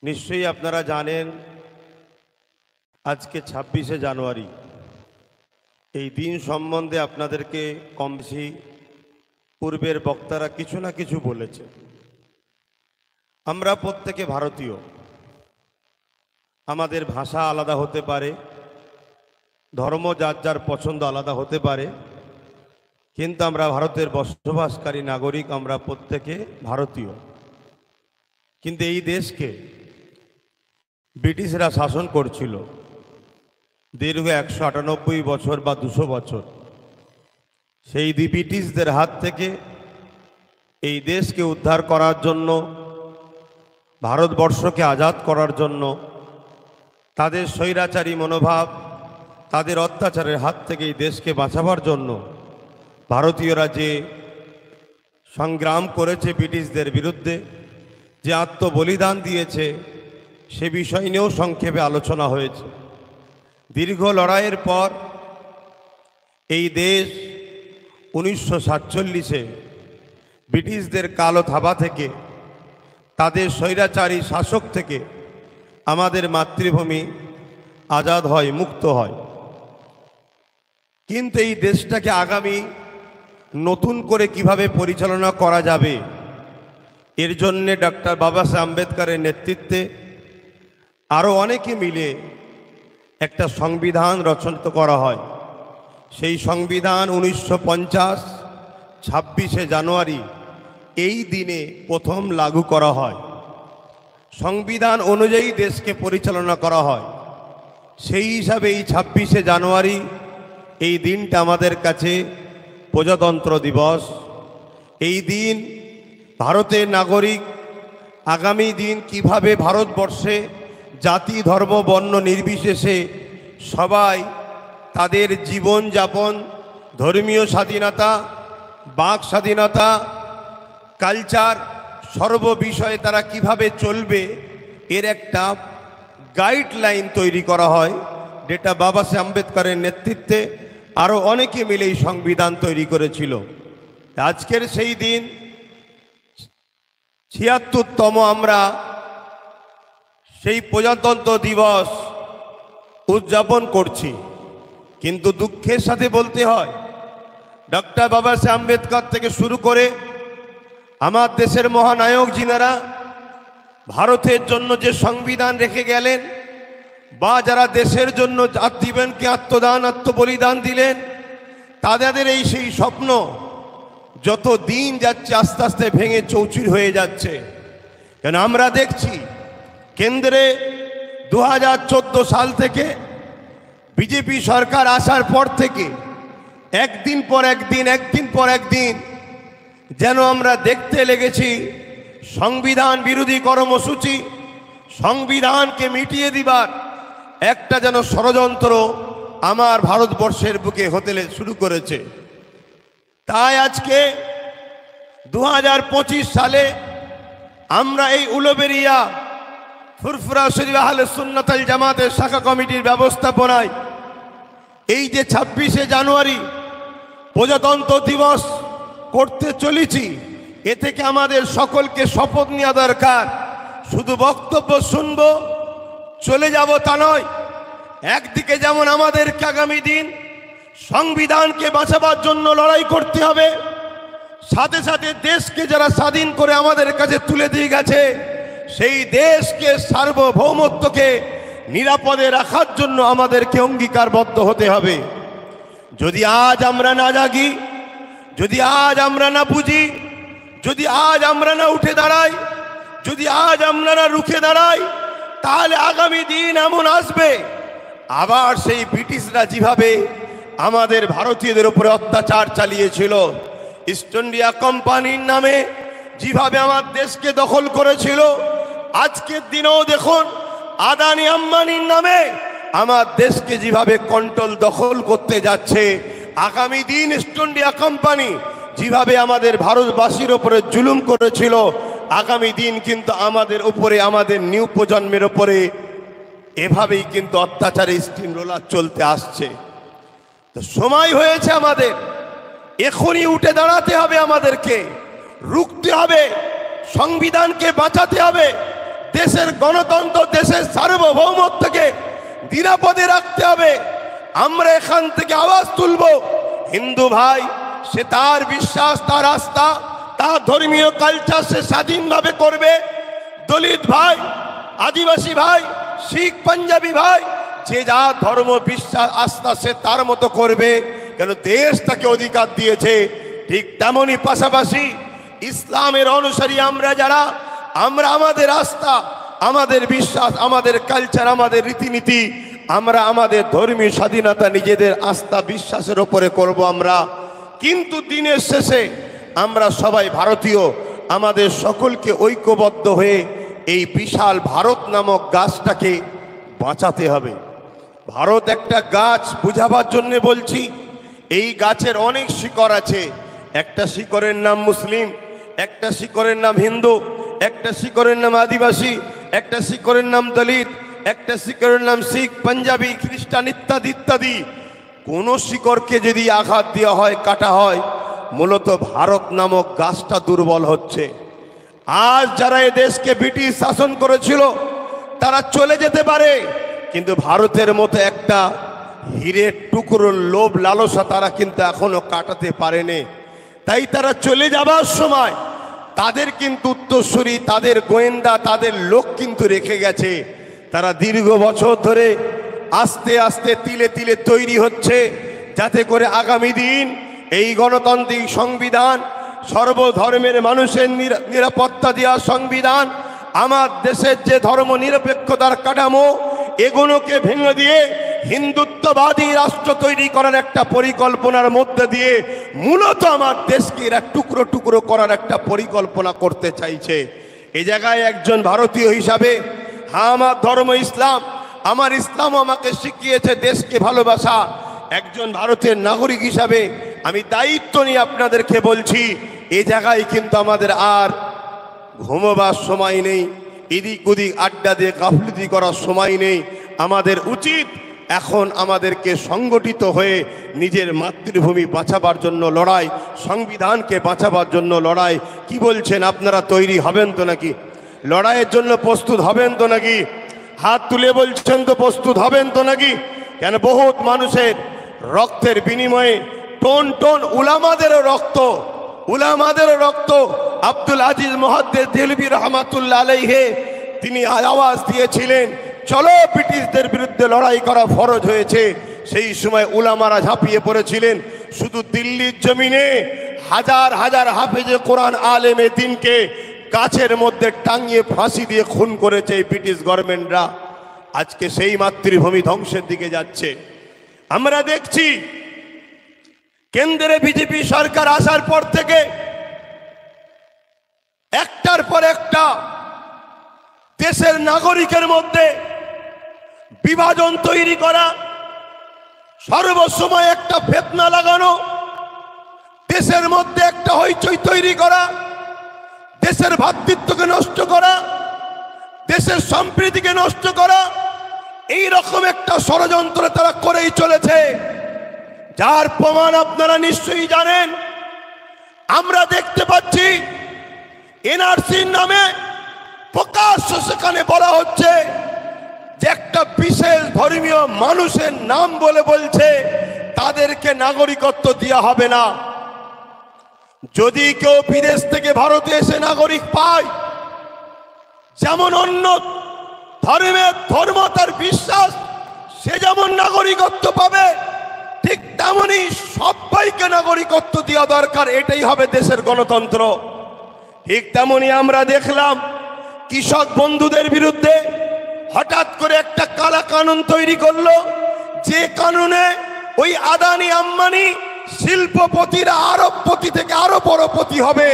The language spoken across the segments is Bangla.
নিশ্চয়ই আপনারা জানেন আজকে 26শে জানুয়ারি। এই দিন সম্বন্ধে আপনাদেরকে কম বেশি পূর্বের বক্তারা কিছু না কিছু বলেছে। আমরা প্রত্যেকে ভারতীয়, আমাদের ভাষা আলাদা হতে পারে, ধর্ম যার যার পছন্দ আলাদা হতে পারে, কিন্তু আমরা ভারতের বসবাসকারী নাগরিক, আমরা প্রত্যেকে ভারতীয়। কিন্তু এই দেশকে ব্রিটিশরা শাসন করছিল দীর্ঘ 198 বছর বা 200 বছর। সেই ব্রিটিশদের হাত থেকে এই দেশকে উদ্ধার করার জন্য, ভারতবর্ষকে আজাদ করার জন্য, তাদের স্বৈরাচারী মনোভাব, তাদের অত্যাচারের হাত থেকে এই দেশকে বাঁচাবার জন্য ভারতীয়রা যে সংগ্রাম করেছে ব্রিটিশদের বিরুদ্ধে, যে আত্মবলিদান দিয়েছে, সে বিষয় নিয়েও সংক্ষেপে আলোচনা হয়েছে। দীর্ঘ লড়াইয়ের পর এই দেশ 1947-এ ব্রিটিশদের কালো থাবা থেকে, তাদের স্বৈরাচারী শাসক থেকে আমাদের মাতৃভূমি আজাদ হয়, মুক্ত হয়। কিন্তু এই দেশটাকে আগামী নতুন করে কিভাবে পরিচালনা করা যাবে, এর জন্যে ডক্টর বাবা সাহেব আম্বেদকরের নেতৃত্বে আরও অনেকে মিলে একটা সংবিধান রচনা করা হয়। সেই সংবিধান 1950 26শে জানুয়ারি এই দিনে প্রথম লাগু করা হয়। সংবিধান অনুযায়ী দেশকে পরিচালনা করা হয়। সেই হিসাবে এই 26শে জানুয়ারি এই দিনটা আমাদের কাছে প্রজাতন্ত্র দিবস। এই দিন ভারতের নাগরিক আগামী দিন কিভাবে ভারতবর্ষে জাতি ধর্ম বর্ণ নির্বিশেষে সবাই তাদের জীবনযাপন, ধর্মীয় স্বাধীনতা, বাক স্বাধীনতা, কালচার, সর্ব বিষয়ে তারা কিভাবে চলবে, এর একটা গাইডলাইন তৈরি করা হয়, যেটা বাবা সাহেব আম্বেদকরের নেতৃত্বে আরও অনেকে মিলে এই সংবিধান তৈরি করেছিল। আজকের সেই দিন ৭৬তম আমরা সেই প্রজাতন্ত্র দিবস উদযাপন করছি। কিন্তু দুঃখের সাথে বলতে হয়, ডক্টর বাবা সাহেব আম্বেদকর থেকে শুরু করে আমার দেশের মহানায়ক যিনারা ভারতের জন্য যে সংবিধান রেখে গেলেন, বা যারা দেশের জন্য জীবনকে আত্মদান, আত্মবলিদান দিলেন, তাদের এই সেই স্বপ্ন যত দিন যাচ্ছে আস্তে আস্তে ভেঙে চৌচির হয়ে যাচ্ছে। কেন আমরা দেখছি কেন্দ্রে 2014 সাল থেকে বিজেপি সরকার আসার পর থেকে একদিন পর একদিন যেন আমরা দেখতে লেগেছি সংবিধান বিরোধী কর্মসূচি, সংবিধানকে মিটিয়ে দিবার একটা যেন ষড়যন্ত্র আমার ভারতবর্ষের বুকে হতে শুরু করেছে। তাই আজকে 2025 সালে আমরা এই উলুবেড়িয়া ফুরফুরা শরীফ আহলে সুন্নাত ওয়াল জামাতের শাখা কমিটির ব্যবস্থাপনায় এই যে 26শে জানুয়ারি প্রজাতন্ত্র দিবস করতে চলেছি, এ থেকে আমাদের সকলকে শপথ নেওয়া দরকার। শুধু বক্তব্য শুনবো, চলে যাব তা নয়। একদিকে যেমন আমাদেরকে আগামী দিন সংবিধানকে বাঁচাবার জন্য লড়াই করতে হবে, সাথে সাথে দেশকে যারা স্বাধীন করে আমাদের কাছে তুলে দিয়ে গেছে, সেই দেশকে সার্বভৌমত্বকে নিরাপদে রাখার জন্য আমাদেরকে অঙ্গীকারবদ্ধ হতে হবে। যদি আজ আমরা না জাগি, যদি আজ আমরা না বুঝি, যদি আজ আমরা না উঠে দাঁড়াই, যদি আজ আমরা না রুখে দাঁড়াই, তাহলে আগামী দিন এমন আসবে আবার সেই ব্রিটিশরা যেভাবে আমাদের ভারতীয়দের উপরে অত্যাচার চালিয়েছিল, ইস্ট ইন্ডিয়া কোম্পানির নামে যেভাবে আমার দেশকে দখল করেছিল, আজকের দিনেও দেখুন আদানি আম্বানির নামে আমার দেশকে যেভাবে কন্ট্রোল দখল করতে যাচ্ছে। আগামী দিন ইস্ট ইন্ডিয়া কোম্পানি যেভাবে আমাদের ভারতবাসীর উপরে জুলুম করেছিল, আগামী দিন কিন্তু আমাদের উপরে, আমাদের নিউ প্রজন্মের উপরে এভাবেই কিন্তু অত্যাচারের স্টিম রোলার চলতে আসছে। তো সময় হয়েছে আমাদের এখনই উঠে দাঁড়াতে হবে, আমাদেরকে রুখতে হবে, সংবিধানকে বাঁচাতে হবে। দেশের গণতন্ত্র, দেশের সার্বভৌমত্বকে নিরাপদে রাখতে হবে। আমরা এখান থেকে আওয়াজ তুলব, হিন্দু ভাই সে তার বিশ্বাস, তার আস্থা, তার ধর্মীয় কালচার সে স্বাধীনভাবে করবে। দলিত ভাই, আদিবাসী ভাই, শিখ, পাঞ্জাবি ভাই, যে যা ধর্ম বিশ্বাস আস্থা সে তার মতো করবে, কেন দেশ তাকে অধিকার দিয়েছে। ঠিক তেমনি পাশাপাশি ইসলামের অনুসারী আমরা যারা, আমরা আমাদের আস্থা, আমাদের বিশ্বাস, আমাদের কালচার, আমাদের রীতিনীতি, আমরা আমাদের ধর্মীয় স্বাধীনতা নিজেদের আস্থা বিশ্বাসের ওপরে করব আমরা। কিন্তু দিনের শেষে আমরা সবাই ভারতীয়, আমাদের সকলকে ঐক্যবদ্ধ হয়ে এই বিশাল ভারত নামক গাছটাকে বাঁচাতে হবে। ভারত একটা গাছ, বুঝাবার জন্য বলছি, এই গাছের অনেক শিকড় আছে। একটা শিকড়ের নাম মুসলিম, একটা শিকড়ের নাম হিন্দু, একটা শিকড়ের নাম আদিবাসী, একটা শিকড়ের নাম দলিত, একটা শিকড়ের নাম শিখ, পাঞ্জাবি, খ্রিস্টান ইত্যাদি ইত্যাদি। কোন শিকড়কে যদি আঘাত দেওয়া হয়, কাটা হয়, মূলত ভারত নামক গাছটা দুর্বল হচ্ছে। আজ যারা এ দেশকে ব্রিটিশ শাসন করেছিল তারা চলে যেতে পারে, কিন্তু ভারতের মতো একটা হীরের টুকরোর লোভ লালসা তারা কিন্তু এখনো কাটাতে পারেনি। তাই তারা চলে যাবার সময় তাদের কিন্তু উত্তরসূরি, তাদের গোয়েন্দা, তাদের লোক কিন্তু রেখে গেছে। তারা দীর্ঘ বছর ধরে আস্তে আস্তে তিলে তিলে তৈরি হচ্ছে, যাতে করে আগামী দিন এই গণতান্ত্রিক সংবিধান, সর্বধর্মের মানুষের নিরাপত্তা দেওয়া সংবিধান, আমার দেশের যে ধর্ম নিরপেক্ষতার কাঠামো, এগুলোকে ভেঙে দিয়ে হিন্দুত্ববাদী রাষ্ট্র তৈরি করার একটা পরিকল্পনার মধ্যে দিয়ে মূলত আমার দেশকে এরা টুকরো টুকরো করার একটা পরিকল্পনা করতে চাইছে। এই জায়গায় একজন ভারতীয় হিসাবে, হ্যাঁ আমার ধর্ম ইসলাম, আমার ইসলাম আমাকে শিখিয়েছে দেশকে ভালোবাসা। একজন ভারতের নাগরিক হিসাবে আমি দায়িত্ব নিয়ে আপনাদেরকে বলছি, এই জায়গায় কিন্তু আমাদের আর ঘুমোবার সময় নেই, এদিক ওদিক আড্ডা দিয়ে গাফলতি করার সময় নেই। আমাদের উচিত এখন আমাদেরকে সংগঠিত হয়ে নিজের মাতৃভূমি বাঁচাবার জন্য লড়াই, সংবিধানকে বাঁচাবার জন্য লড়াই। কি বলছেন আপনারা, তৈরি হবেন তো নাকি? লড়াইয়ের জন্য প্রস্তুত হবেন তো নাকি? হাত তুলে বলছেন তো প্রস্তুত হবেন তো নাকি? কেন বহুত মানুষের রক্তের বিনিময়ে, টন টন উলামাদেরও রক্ত, আব্দুল আজিজ মুহাদ্দিস দেহলভী রহমাতুল্লাহ আলাইহি তিনি আওয়াজ দিয়েছিলেন, চলো ব্রিটিশদের বিরুদ্ধে লড়াই করা ফরজ হয়েছে। সেই সময় উলামারা ঝাঁপিয়ে পড়েছিলেন। শুধু দিল্লির জমিনে হাজার হাজার হাফেজে কোরআন আলেমে দিনকে গাছের মধ্যে টাঙিয়ে ফাঁসি দিয়ে খুন করেছে এই ব্রিটিশ গভর্নমেন্টরা। আজকে সেই মাতৃভূমি ধ্বংসের দিকে যাচ্ছে। আমরা দেখছি কেন্দ্রে বিজেপি সরকার আসার পর থেকে একটার পর একটা দেশের নাগরিকের মধ্যে বিভাজন তৈরি করা, সর্বসময় একটা ফিতনা লাগানো, দেশের মধ্যে একটা হইচই তৈরি করা, দেশের ভ্রাতৃত্বকে নষ্ট করা, দেশের সম্প্রীতিকে নষ্ট করা, এই রকম একটা ষড়যন্ত্র তারা করেই চলেছে। যার প্রমাণ আপনারা নিশ্চয়ই জানেন। আমরা দেখতে পাচ্ছি এনআরসির নামে প্রকাশ্য সেখানে বলা হচ্ছে যে একটা বিশেষ ধর্মীয় মানুষের নাম বলে বলছে তাদেরকে নাগরিকত্ব দেওয়া হবে না। যদি কেউ বিদেশ থেকে ভারতে এসে নাগরিক পায়, যেমন অন্য ধর্ম তার বিশ্বাস, সে যেমন নাগরিকত্ব পাবে, ঠিক তেমনি সবাইকে নাগরিকত্ব দেওয়া দরকার। এটাই হবে দেশের গণতন্ত্র। ঠিক তেমনি আমরা দেখলাম কৃষক বন্ধুদের বিরুদ্ধে হঠাৎ করে একটা কালা কানুন তৈরি করলো, যে কানুনে ওই আদানি আম্বানি শিল্পপতিরা আরবপতি থেকে আরো বড়পতি হবে,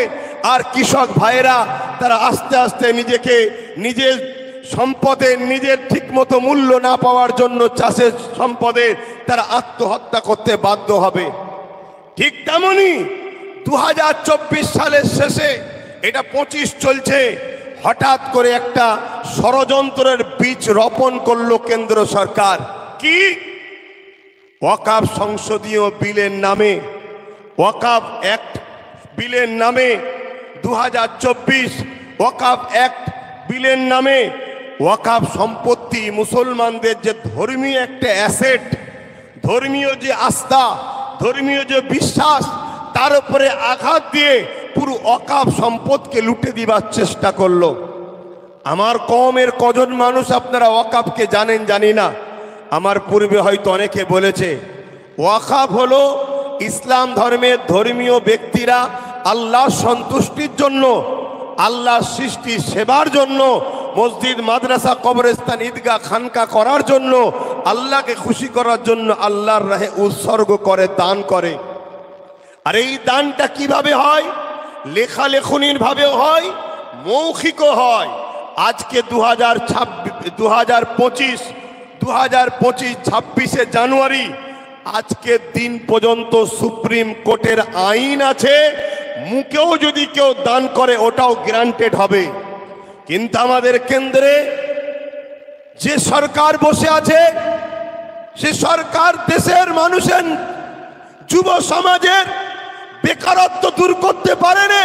আর কৃষক ভাইয়েরা তারা আস্তে আস্তে নিজেকে নিজের সম্পদের নিজের ঠিকমতো মূল্য না পাওয়ার জন্য চাষের সম্পদে তারা আত্মহত্যা করতে বাধ্য হবে। ঠিক তেমনি 2024 সালের শেষে, এটা 25 চলছে, হঠাৎ করে একটা ষড়যন্ত্রের বীজ রোপণ করলো কেন্দ্র সরকার। কি? ওয়াকফ সংসদীয় বিলের নামে, ওয়াকফ অ্যাক্ট বিলের নামে 2024 ওয়াকফ অ্যাক্ট বিলের নামে ওয়াকাফ সম্পত্তি মুসলমানদের যে ধর্মীয় একটা অ্যাসেট, ধর্মীয় যে আস্থা, ধর্মীয় যে বিশ্বাস, তার উপরে আঘাত দিয়ে পুরো ওয়াকাফ সম্পদকে লুটে দিবার চেষ্টা করলো। আমার কওমের কজন মানুষ আপনারা ওয়াকাফকে জানেন জানি না। আমার পূর্বে হয়তো অনেকে বলেছে ওয়াকাফ হলো ইসলাম ধর্মের ধর্মীয় ব্যক্তিরা আল্লাহর সন্তুষ্টির জন্য, আল্লাহর সৃষ্টির সেবার জন্য, মসজিদ মাদ্রাসা কবরস্থান ঈদগাহ খানকা করার জন্য, আল্লাহকে খুশি করার জন্য আল্লাহর রাহে উৎসর্গ করে, দান করে। আর এই দানটা কিভাবে হয়? লেখালেখনির ভাবেও হয়, মৌখিকও হয়। আজকে 2025 26শে জানুয়ারি আজকের দিন পর্যন্ত সুপ্রিম কোর্টের আইন আছে, মুখেও যদি কেউ দান করে ওটাও গ্রান্টেড হবে। কিন্তু আমাদের কেন্দ্রে যে সরকার বসে আছে, সে সরকার দেশের মানুষের যুব সমাজের বেকারত্ব দূর করতে পারেনি।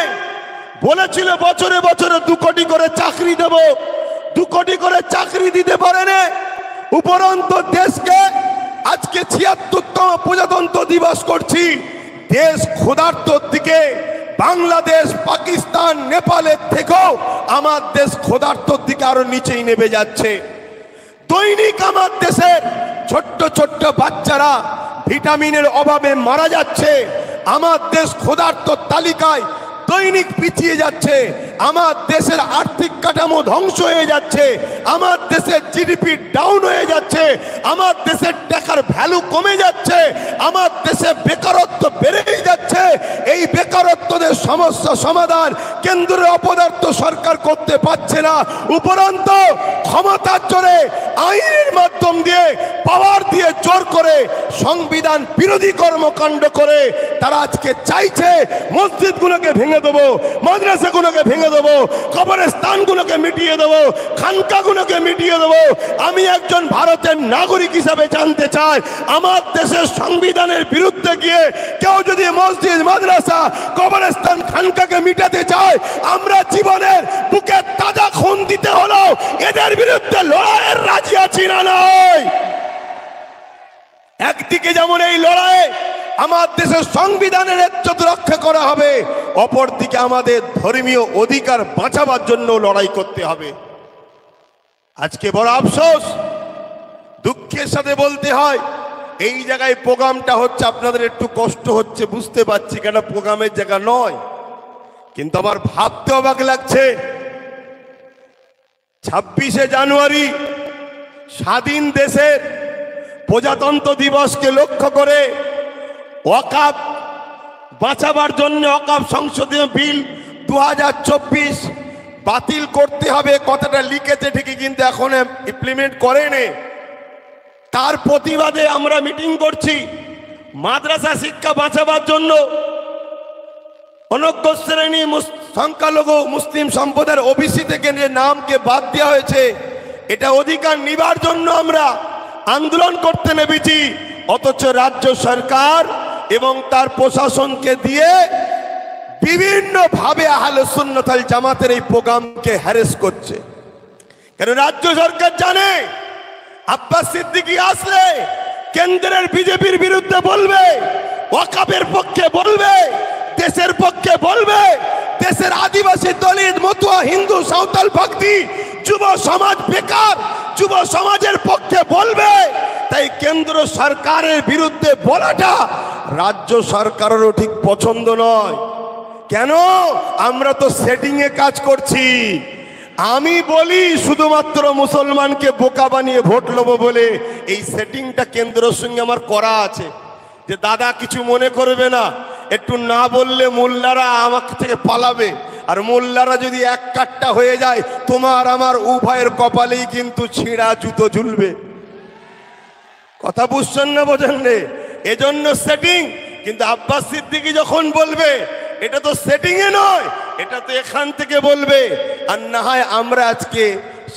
বলেছিল বছরে বছরে 2 কোটি করে চাকরি দেব, 2 কোটি করে চাকরি দিতে পারেনি। উপরন্ত দেশকে আজকে 76তম প্রজাতন্ত্র দিবস করছি, দেশ ক্ষুধার্তর দিকে, বাংলাদেশ পাকিস্তান নেপালের থেকেও আমার দেশ ক্ষুধার্তর দিকে আরো নিচেই নেমে যাচ্ছে। দৈনিক আমার দেশের ছোট্ট ছোট্ট বাচ্চারা ভিটামিনের অভাবে মারা যাচ্ছে। আমার দেশ ক্ষুধার্তর তালিকায় দৈনিক পিছিয়ে যাচ্ছে। আমার দেশের আর্থিক কাঠামো ধ্বংস হয়ে যাচ্ছে। আমার দেশের জিডিপি ডাউন হয়ে যাচ্ছে। আমার দেশের টাকার ভ্যালু কমে যাচ্ছে। আমার দেশে বেকারত্ব বেড়েই যাচ্ছে। এই বেকারত্বদের সমস্যা সমাধান কেন্দ্রের অপদার্থ সরকার করতে পারছে না। উপরন্ত ক্ষমতার জোরে আইনের মাধ্যম দিয়ে, পাওয়ার দিয়ে জোর করে সংবিধান বিরোধী কর্মকাণ্ড করে তারা আজকে চাইছে মসজিদগুলোকে ভেঙে দেবো, মাদ্রাসাগুলোকে ভেঙে দেবো, কবরস্থানগুলোকে মিটিয়ে দেবো, খানকাগুলোকে মিটিয়ে দেবো। আমি একজন ভারতের নাগরিক হিসাবে জানতে চাই, আমার দেশের সংবিধানের বিরুদ্ধে গিয়ে কেউ যদি মসজিদ মাদ্রাসা কবরস্থান খানকাকে মিটাতে চায়, আমরা জীবনের বুকে তাজা খুন দিতে হলো এদের বিরুদ্ধে লড়াইয়ের রাজি আছি না নয়। একদিকে যেমন এই লড়াই আমার দেশের সংবিধানের ইজ্জত রক্ষা করা হবে, অপরদিকে আমাদের ধর্মীয় অধিকার বাঁচাবার জন্য লড়াই করতে হবে। আজকে বড় আফসোস, দুঃখের সাথে বলতে হয়, এই জায়গায় প্রোগ্রামটা হচ্ছে, আপনাদের একটু কষ্ট হচ্ছে বুঝতে পারছি, কেন প্রোগ্রামের জায়গা নয়। কিন্তু আমার ভাবতে অবাক লাগছে, 26শে জানুয়ারি স্বাধীন দেশের প্রজাতন্ত্র দিবসকে লক্ষ্য করে ওয়াকাফ বাঁচাবার জন্য ওয়াকাফ সংশোধনী বিল 2024 বাতিল করতে হবে কথাটা লিখেছে ঠিকই, কিন্তু এখন ইমপ্লিমেন্ট করেনি। তার প্রতিবাদে আমরা মিটিং করছি। মাদ্রাসা শিক্ষা বাঁচাবার জন্য অনগ্র শ্রেণী সংখ্যালঘু মুসলিম সম্প্রদায়ের ওবিসি থেকে যে নামকে বাদ দেওয়া হয়েছে, এটা অধিকার নিবার জন্য আমরা আন্দোলন করতে নেমেছি। অথচ রাজ্য সরকার এবং তার প্রশাসনকে দিয়ে বিভিন্ন ভাবে আহলে সুন্নাত ওয়াল জামাতের এই প্রোগ্রামকে হ্যারেস করছে। কেন রাজ্য সরকার জানে আব্বাস সিদ্দিকী আসলে কেন্দ্রের বিজেপির বিরুদ্ধে বলবে, ওয়াকাফের পক্ষে বলবে, দেশের পক্ষে বলবে, দেশের আদিবাসী দলিত মতুয়া হিন্দু সাঁওতাল ভক্তি যুব সমাজ বেকার যুব সমাজের পক্ষে বলবে। তাই কেন্দ্র সরকারের বিরুদ্ধে বলাটা রাজ্য সরকারেরও ঠিক পছন্দ নয়। কেন? আমরা তো সেটিং এ কাজ করছি। আমি বলি শুধুমাত্র মুসলমানকে বোকা বানিয়ে ভোট লবো বলে এই সেটিংটা কেন্দ্রের সঙ্গে আমার করা আছে, যে দাদা কিছু মনে করবে না, একটু না বললে মোল্লারা আমার থেকে পালাবে, আর মোল্লারা যদি এক কাট্টা হয়ে যায় তোমার আমার উভয়ের কপালেই কিন্তু ছিঁড়া জুতো ঝুলবে। কথা বুঝছেন না বোঝেন রে? এজন্য সেটিং। কিন্তু আব্বাস সিদ্দিকী যখন বলবে এটা তো সেটিং এ নয়, এটা তো এখান থেকে বলবে। আর না হয় আমরা আজকে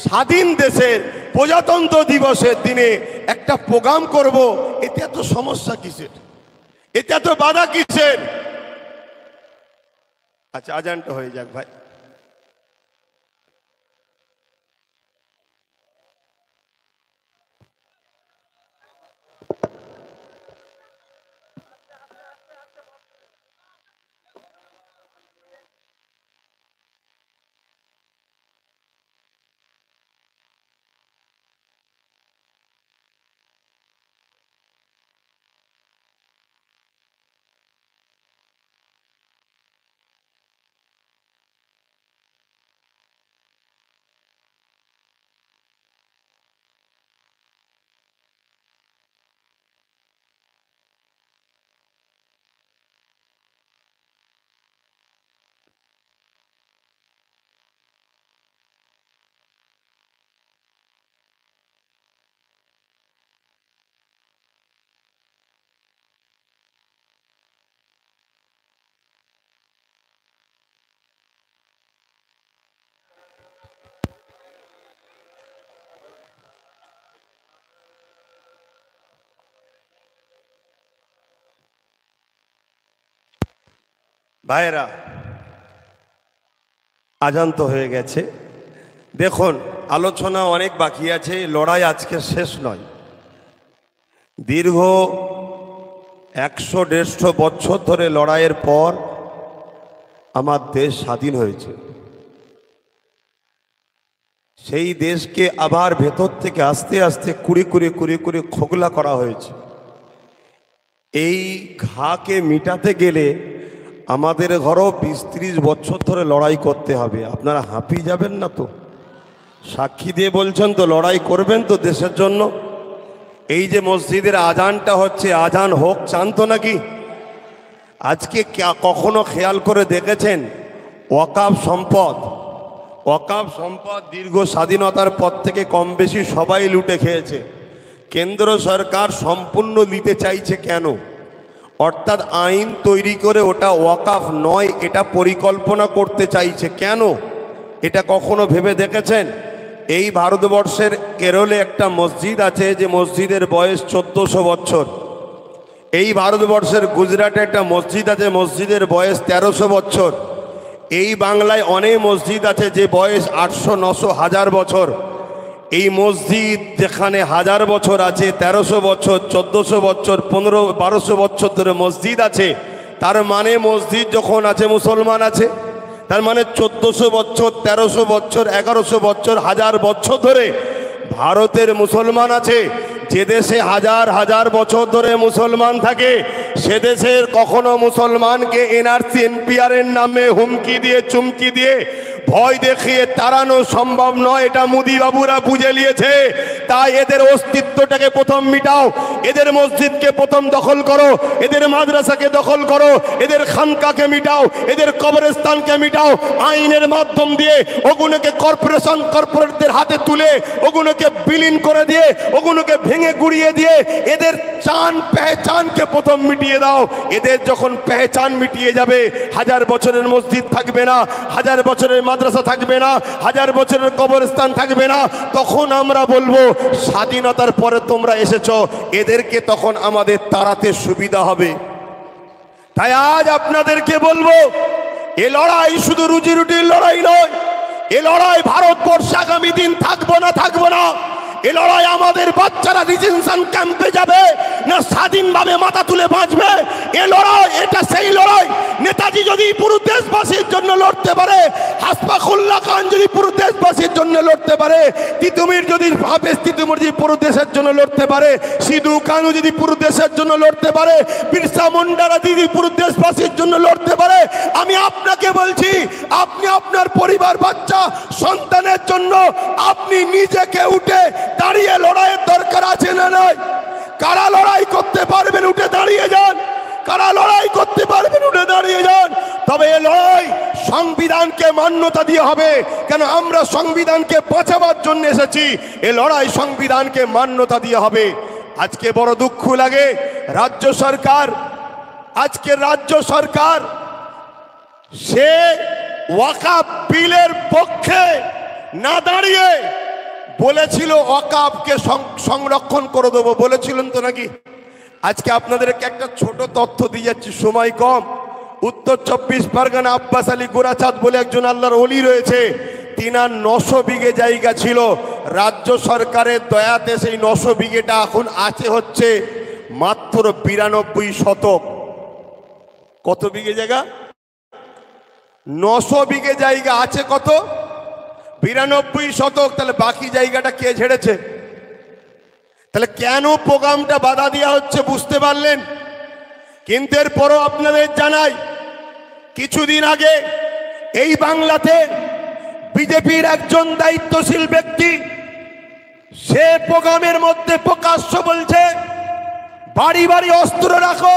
স্বাধীন দেশের প্রজাতন্ত্র দিবসের দিনে একটা প্রোগ্রাম করব, এতে এত সমস্যা কিসের? এতে এত বাধা কিসের? আচ্ছা আজানটা হয়ে যাক ভাই। ভাইরা, আজান তো হয়ে গেছে। দেখুন, আলোচনা অনেক বাকি আছে, লড়াই আজকে শেষ নয়। দীর্ঘ 100-150 বছর ধরে লড়াইয়ের পর আমার দেশ স্বাধীন হয়েছে। সেই দেশকে আবার ভেতর থেকে আস্তে আস্তে কুড়ি কুড়ি খোকলা করা হয়েছে। এই ঘাকে মিটাতে গেলে আমাদের ঘরও 20-30 বছর ধরে লড়াই করতে হবে। আপনারা হাঁপিয়ে যাবেন না তো? সাক্ষী দিয়ে বলছেন তো, লড়াই করবেন তো দেশের জন্য? এই যে মসজিদের আজানটা হচ্ছে, আজান হোক চান তো নাকি? আজকে কখনো খেয়াল করে দেখেছেন ওয়াকাফ সম্পদ দীর্ঘ স্বাধীনতার পর থেকে কম বেশি সবাই লুটে খেয়েছে। কেন্দ্র সরকার সম্পূর্ণ নিতে চাইছে কেন? অর্থাৎ আইন তৈরি করে ওটা ওয়াকাফ নয়, এটা পরিকল্পনা করতে চাইছে কেন? এটা কখনো ভেবে দেখেছেন? এই ভারতবর্ষের কেরলে একটা মসজিদ আছে যে মসজিদের বয়স 1400 বছর। এই ভারতবর্ষের গুজরাটে একটা মসজিদ আছে, মসজিদের বয়স 1300 বছর। এই বাংলায় অনেক মসজিদ আছে যে বয়স 800, 900, 1000 বছর। এই মসজিদ যেখানে 1000 বছর আছে, 1300 বছর, 1400 বছর, 1500-1200 বছর ধরে মসজিদ আছে, তার মানে মসজিদ যখন আছে মুসলমান আছে। তার মানে 1400 বছর, 1300 বছর, 1100 বছর, 1000 বছর ধরে ভারতের মুসলমান আছে। যে দেশে হাজার বছর ধরে মুসলমান থাকে, সে দেশের কখনো মুসলমানকে এনআরসি এনপিআরের নামে হুমকি দিয়ে, চুমকি দিয়ে, ভয় দেখিয়ে তাড়ানো সম্ভব নয়। এটা মোদি বাবুরা বুঝে নিয়েছে। তাই এদের অস্তিত্বটাকে প্রথম মিটাও, এদের মসজিদকে প্রথম দখল করো, এদের মাদ্রাসাকে দখল করো, এদের খানকাকে মিটাও, এদের কবরস্থানকে মিটাও। আইনের মাধ্যম দিয়ে ওগুলোকে কর্পোরেটদের হাতে তুলে ওগুলোকে বিলীন করে দিয়ে, ওগুলোকে ভেঙে গুড়িয়ে দিয়ে এদের পেহচানকে প্রথম মিটিয়ে দাও। এদের যখন পেহচান মিটিয়ে যাবে, 1000 বছরের মসজিদ থাকবে না, 1000 বছরের মাদ্রাসা থাকবে না, 1000 বছরের কবরস্থান থাকবে না, তখন আমরা বলবো স্বাধীনতার পরে তোমরা এসেছো, এদেরকে তখন আমাদের তাড়াতে সুবিধা হবে। তাই আজ আপনাদেরকে বলবো, এ লড়াই শুধু রুজি রুটির লড়াই নয়। এ লড়াই ভারতবর্ষে আগামী দিন থাকবো না। এ লড়াই আমাদের বাচ্চারা ডিটেনশন ক্যাম্পে যাবে না স্বাধীনভাবে মাথা তুলে বাঁচবে। এ লড়াই, এটা সেই লড়াই। নেতাজি যদি পুরো দেশবাসীর জন্য লড়তে পারে, হাসপাকুল্লাহ খান যদি পুরো দেশবাসীর জন্য লড়তে পারে, তিতুমির যদি হাফেজ তিতুমির যদি পুরো দেশের জন্য লড়তে পারে, সিধু কানু যদি পুরো দেশের জন্য লড়তে পারে, বিরসা মুন্ডারা যদি পুরো দেশবাসীর জন্য লড়তে পারে, আমি আপনাকে বলছি, আপনি আপনার পরিবার, বাচ্চা, সন্তানের জন্য আপনি নিজেকে উঠে দাঁড়িয়ে লড়াইয়ের দরকার আছে না নয়? কারা লড়াই করতে পারবেন উঠে দাঁড়িয়ে যান। কারা লড়াই করতে পারবেন উঠে দাঁড়িয়ে যান। তবে এ লড়াই সংবিধানকে মান্যতা দিয়ে হবে। কেন? আমরা সংবিধানকে বাঁচাবার জন্য এসেছি। এ লড়াই সংবিধানকে মান্যতা দিয়ে হবে। আজকে বড় দুঃখ লাগে, রাজ্য সরকার সে ওয়াকাফ বিলের পক্ষে না দাঁড়িয়ে বলেছিল ওয়াকাফকে সংরক্ষণ করে দেবো, বলেছিলেন তো নাকি? আজকে আপনাদেরকে একটা ছোট তথ্য দিয়ে যাচ্ছি, সময় কম। উত্তর 24 পরগনা আব্বাস আলী গোরাচাঁদ বলে একজন আল্লাহর ওলি রয়েছে, তিনার 900 বিঘে জায়গা ছিল। রাজ্য সরকারের দয়াতে সেই 900 বিঘেটা এখন আছে হচ্ছে মাত্র 92 শতক। কত বিঘে জায়গা? 900 বিঘে জায়গা আছে কত? 92 শতক। তাহলে বাকি জায়গাটা কে ছেড়েছে? তাহলে কেন প্রোগ্রামটা বাধা দেওয়া হচ্ছে বুঝতে পারলেন? কিন্তু এরপরও আপনাদের জানাই, কিছুদিন আগে এই বাংলাতে বিজেপির একজন দায়িত্বশীল ব্যক্তি সে প্রোগ্রামের মধ্যে প্রকাশ্য বলছে, বাড়ি বাড়ি অস্ত্র রাখো,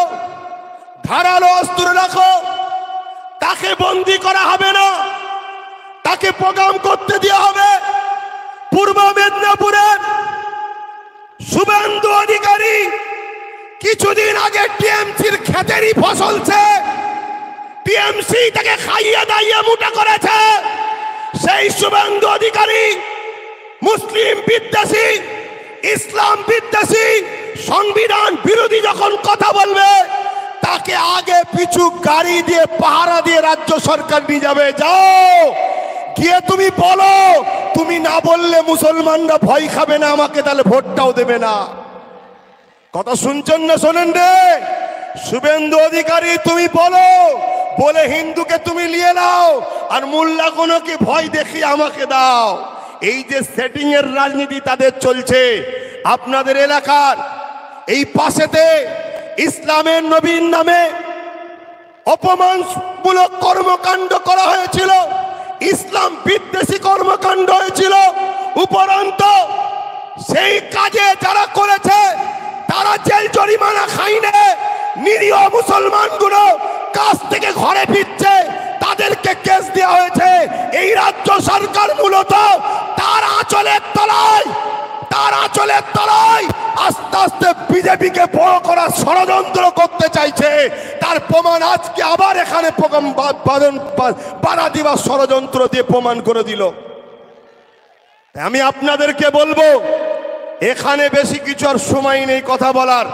ধারালো অস্ত্র রাখো, তাকে বন্দি করা হবে না, তাকে প্রোগ্রাম করতে দেওয়া হবে। পূর্ব মেদিনীপুরের শুভেন্দু অধিকারী কিছুদিন আগে টিএমসির ক্ষেতেরই ফসলছে, টিএমসি তাকে খাইয়ে দাইয়ে মোটা করেছে। সেই শুভেন্দু অধিকারী মুসলিম বিদ্বেষী, ইসলাম বিদ্বেষী, সংবিধান বিরোধী যখন কথা বলবে, তাকে আগে পিছু গাড়ি দিয়ে পাহারা দিয়ে রাজ্য সরকার নিয়ে যাবে। যাও গিয়ে তুমি বলো, তুমি না বললে মুসলমানরা ভয় খাবে না আমাকে, তাহলে ভোটটাও দেবে না। কথা শুনছেন না? শোনেন রে শুভেন্দু অধিকারী, তুমি বলো, বলে হিন্দুকে তুমি নিয়ে নাও আর মোল্লাগুলোকে ভয় দেখিয়ে আমাকে দাও। এই যে সেটিং এর রাজনীতি তাদের চলছে আপনাদের এলাকার এই পাশেতে ইসলামের নবীর নামে অপমানমূলক কর্মকাণ্ড করা হয়েছিল, ইসলাম বিদ্বেষী কর্মকাণ্ড হয়েছিল। উপরন্ত সেই কাজে যারা করেছে তারা জেল জরিমানা খাইনে, নিরীহ মুসলমানগুলো কাজ থেকে ঘরে ফিরছে, তাদেরকে কেস দেওয়া হয়েছে। এই রাজ্য সরকার মূলত তার আঁচলের তলায় আস্তে আস্তে বিজেপিকে বড় করার ষড়যন্ত্র করতে চাইছে। তার প্রমাণ আজকে আবার এখানে বাধা দিবার ষড়যন্ত্র দিয়ে প্রমাণ করে দিল। আমি আপনাদেরকে বলবো, এখানে বেশি কিছু আর সময় নেই কথা বলার।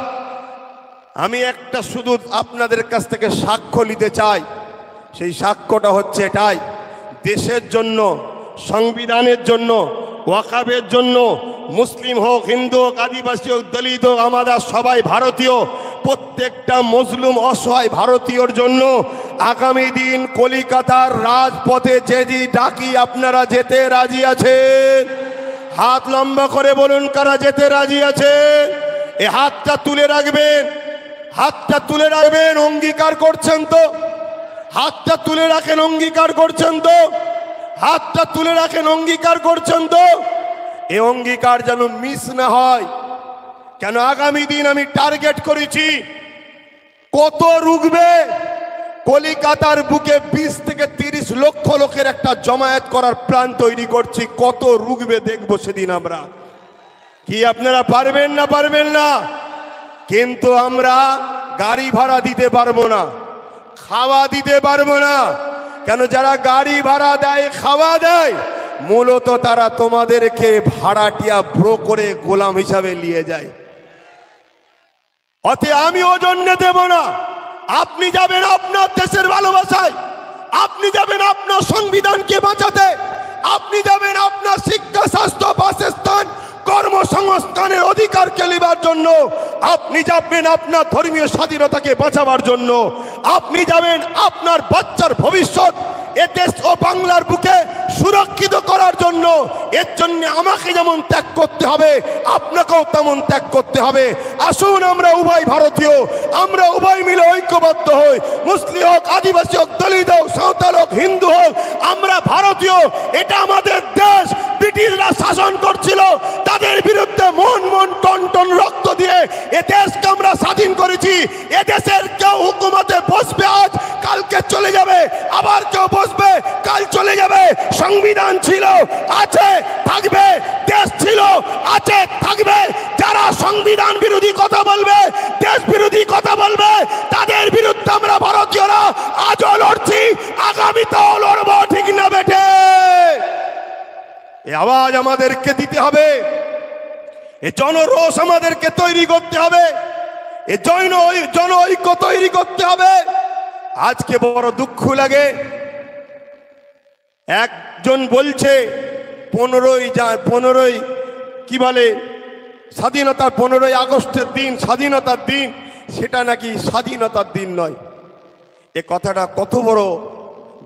আমি একটা শুধু আপনাদের কাছ থেকে সাক্ষ্য নিতে চাই। সেই সাক্ষ্যটা হচ্ছে এটাই, দেশের জন্য, সংবিধানের জন্য, ওয়াকাবের জন্য, মুসলিম হোক, হিন্দু হোক, আদিবাসী হোক, দলিত হোক, আমরা সবাই ভারতীয়, প্রত্যেকটা মজলুম অসহায় ভারতীয়র জন্য আগামী দিন কলিকাতার রাজপথে যেদি ডাকি আপনারা যেতে রাজি আছেন? হাত লম্বা করে বলুন কারা যেতে রাজি আছে। এই হাতটা তুলে রাখবেন, হাতটা তুলে রাখবেন। অঙ্গীকার করছেন তো? হাতটা তুলে রাখেন, অঙ্গীকার করছেন তো? হাতটা তুলে রাখেন, অঙ্গীকার করছেন তো? এই অঙ্গীকার যেন মিস না হয়। কেন আগামী দিন আমি টার্গেট করেছি, কত রুখবে কলিকাতার বুকে 20 থেকে 30 লক্ষ লোকের একটা জমায়েত করার প্ল্যান তৈরি করছি। কত রুখবে দেখবো সেদিন আমরা। কি আপনারা পারবেন না? পারবেন না? কিন্তু আমরা গাড়ি ভাড়া দিতে পারবো না, খাওয়া দিতে পারবো না। কেন যারা গাড়ি ভাড়া দেয়, খাওয়া দেয়, মূলত তারা তোমাদেরকে ভাড়াটিয়া ব্রো করে গোলাম হিসাবে নিয়ে যায়। অতএব আমি ওজন্য দেব না। আপনি যাবেন আপনার দেশের ভালোবাসায়, আপনি যাবেন আপনার সংবিধানকে বাঁচাতে, আপনি যাবেন আপনার শিক্ষা, স্বাস্থ্য, বাসস্থান, কর্মসংস্থানের অধিকারকে নেবার জন্য, আপনি যাবেন আপনার ধর্মীয় স্বাধীনতাকে বাঁচাবার জন্য, আপনি যাবেন আপনার বাচ্চার ভবিষ্যৎ এ দেশ ও বাংলার বুকে সুরক্ষিত করার জন্য। এর জন্য আমাকে যেমন ত্যাগ করতে হবে, আপনাকেও তেমন ত্যাগ করতে হবে। আসুন আমরা উভয় ভারতীয়, আমরা উভয় মিলে ঐক্যবদ্ধ হই। মুসলিম হোক, আদিবাসী হোক, দলিত হোক, সাঁওতাল হোক, হিন্দু হোক, আমরা ভারতীয়। এটা আমাদের দেশ। ব্রিটিশরা শাসন করছিল, তাদের বিরুদ্ধে মন মন টন টন রক্ত দিয়ে এ দেশকে আমরা স্বাধীন করেছি। এ দেশের কেউ হুকুমতে বসবে আজ, কালকে চলে যাবে, আবার কেউ বসবে, কাল চলে যাবে। সংবিধান ছিল, আছে, থাকবে। দেশ ছিল, আছে, থাকবে। যারা সংবিধান বিরোধী কথা বলবে, দেশ বিরোধী কথা বলবে, তাদের বিরুদ্ধে আমরা ভারতীয়রা আজও লড়ছি, আগামীতেও লড়বো। ঠিক না বেটে? এই আওয়াজ আমাদেরকে দিতে হবে, এ জনরোষ আমাদেরকে তৈরি করতে হবে, এ জন ঐক্য তৈরি করতে হবে। আজকে বড় দুঃখ লাগে, একজন বলছে 15ই কি বলে স্বাধীনতার 15ই আগস্টের দিন স্বাধীনতার দিন, সেটা নাকি স্বাধীনতার দিন নয়। এ কথাটা কত বড়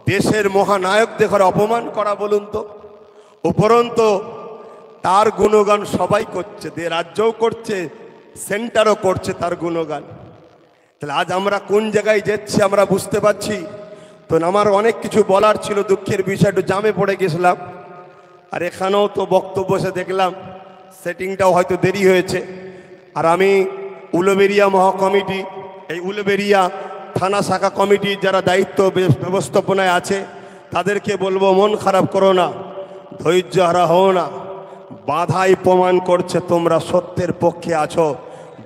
দেশের মহানায়কদের ঘরে অপমান করা বলুন তো। উপরন্তু তার গুণগান সবাই করছে, রাজ্যও করছে, সেন্টারও করছে তার গুণগান। তাহলে আজ আমরা কোন জায়গায় যাচ্ছি আমরা বুঝতে পারছি তো। আমার অনেক কিছু বলার ছিল, দুঃখের বিষয়, একটু জামে পড়ে গেছিলাম। আর এখানেও তো বক্তব্য এসে দেখলাম সেটিংটাও হয়তো দেরি হয়েছে। আর আমি উলুবেড়িয়া মহাকমিটি, এই উলুবেড়িয়া থানা শাখা কমিটির যারা দায়িত্ব ব্যবস্থাপনায় আছে তাদেরকে বলবো, মন খারাপ করো না, ধৈর্য হারা হও না। বাধাই প্রমাণ করছে তোমরা সত্যের পক্ষে আছো,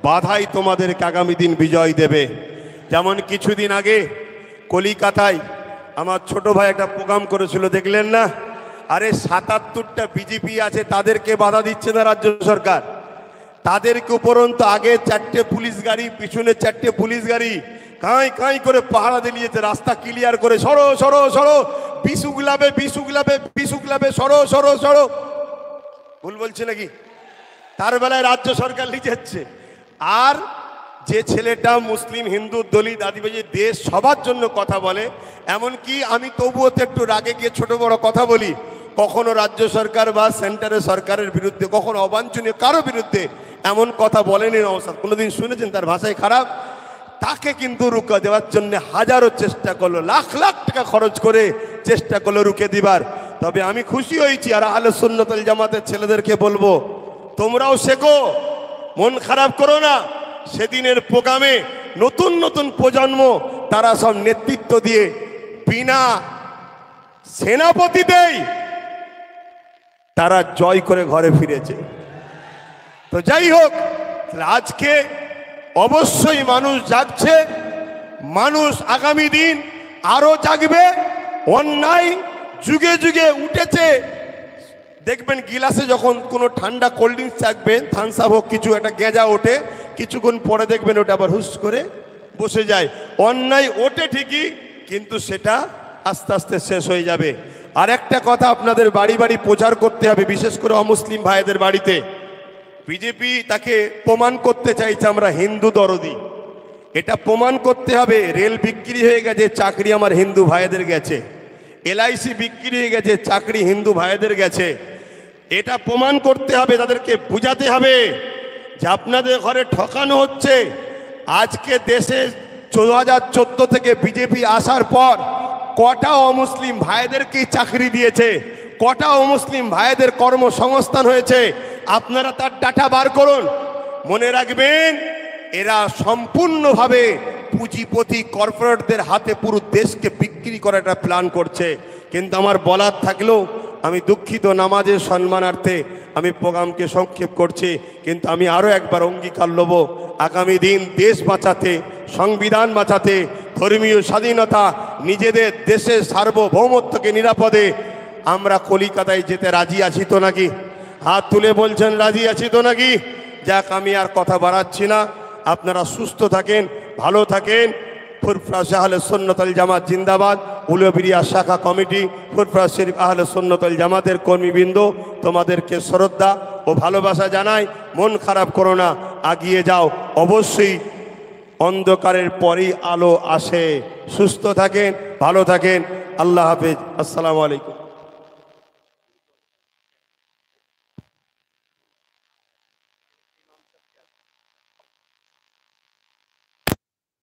বাধাই তোমাদেরকে আগামী দিন বিজয় দেবে। যেমন কিছুদিন আগে কলিকাতায় আমার ছোট ভাই একটা প্রোগ্রাম করেছিল, দেখলেন না? আরে 77টা বিজেপি আছে, তাদেরকে বাধা দিচ্ছে না রাজ্য সরকার। তাদেরকে উপরন্তু আগে 4টে পুলিশ গাড়ি, পিছনে 4টে পুলিশ গাড়ি, কাঁই কাঁই করে পাহারা দিলিয়েছে, রাস্তা ক্লিয়ার করে সরো সরো সরো, বিশুগুলাবে বিশুগুলাবে বিশুগুলাবে, সরো সরো সরো। ভুল বলছে নাকি? তার বেলায় রাজ্য সরকার লিখেছে। আর যে ছেলেটা মুসলিম হিন্দু দলিত আদিবাসী দেশ সবার জন্য কথা বলে, এমনকি আমি তবুও তো একটু রাগে গিয়ে ছোট বড় কথা বলি, কখনো রাজ্য সরকার বা সেন্টারের সরকারের বিরুদ্ধে, কখনো অবাঞ্ছনীয় কারো বিরুদ্ধে এমন কথা বলেনি নওশাদ। কোনোদিন শুনেছেন তার ভাষায় খারাপ? তাকে কিন্তু রুকা দেওয়ার জন্য হাজারো চেষ্টা করলো, লাখ লাখ টাকা খরচ করে চেষ্টা করলো রুকে দিবার। তবে আমি খুশি হয়েছি, আর আহলে সুন্নাত ওয়াল জামাতের ছেলেদেরকে বলবো, তোমরাও শেখো, মন খারাপ করো না। সেদিনের প্রোগ্রামে নতুন নতুন প্রজন্ম তারা সব নেতৃত্ব দিয়ে বিনা সেনাপতিতেই তারা জয় করে ঘরে ফিরেছে। তো যাই হোক, আজকে অবশ্যই মানুষ জাগছে, মানুষ আগামী দিন আরো জাগবে। অন্যায় যুগে যুগে উঠেছে, দেখবেন গিলাসে যখন কোনো ঠান্ডা কোল্ড ড্রিঙ্কস চাকবেন, থামস আপ হোক, কিছু একটা গেঁজা ওঠে, কিছুক্ষণ পরে দেখবেন ওটা আবার হুস করে বসে যায়। অন্যায় ওঠে ঠিকই, কিন্তু সেটা আস্তে আস্তে শেষ হয়ে যাবে। আর একটা কথা আপনাদের বাড়ি বাড়ি প্রচার করতে হবে, বিশেষ করে অমুসলিম ভাইদের বাড়িতে। বিজেপি তাকে প্রমাণ করতে চাইছে আমরা হিন্দু দরদি, এটা প্রমাণ করতে হবে। রেল বিক্রি হয়ে গেছে, চাকরি আমার হিন্দু ভাইদের গেছে। এলআইসি বিক্রি হয়ে গেছে, চাকরি হিন্দু ভাইদের গেছে। এটা প্রমাণ করতে হবে, তাদেরকে বুঝাতে হবে যে আপনাদের ঘরে ঠকানো হচ্ছে। আজকে দেশে 2014 থেকে বিজেপি আসার পর কটা অমুসলিম ভাইদেরকে চাকরি দিয়েছে, কটা অমুসলিম ভাইদের কর্মসংস্থান হয়েছে, আপনারা তার ডাটা বার করুন। মনে রাখবেন, এরা সম্পূর্ণভাবে পুঁজিপতি কর্পোরেটদের হাতে পুরো দেশকে বিক্রি করার একটা প্ল্যান করছে। কিন্তু আমার বলার থাকলেও আমি দুঃখিত, নামাজের সম্মানার্থে আমি প্রোগ্রামকে সংক্ষেপ করছি। কিন্তু আমি আরও একবার অঙ্গীকার নেব, আগামী দিন দেশ বাঁচাতে, সংবিধান বাঁচাতে, ধর্মীয় স্বাধীনতা, নিজেদের দেশের সার্বভৌমত্বকে নিরাপদে আমরা কলিকাতায় যেতে রাজি আছি তো নাকি? হাত তুলে বলছেন রাজি আছি তো নাকি? যাক, আমি আর কথা বাড়াচ্ছি না। আপনারা সুস্থ থাকেন, ভালো থাকেন। ফুরফুরা আহলে সুন্নাত ওয়াল জামাত জিন্দাবাদ। উলুবেড়িয়া শাখা কমিটি, ফুরফুরা শরীফ আহলে সুন্নাত ওয়াল জামাতের কর্মীবৃন্দ, তোমাদেরকে শ্রদ্ধা ও ভালোবাসা জানাই। মন খারাপ করো না, আগিয়ে যাও। অবশ্যই অন্ধকারের পরই আলো আসে। সুস্থ থাকেন, ভালো থাকেন। আল্লাহ হাফেজ। আসসালামু আলাইকুম।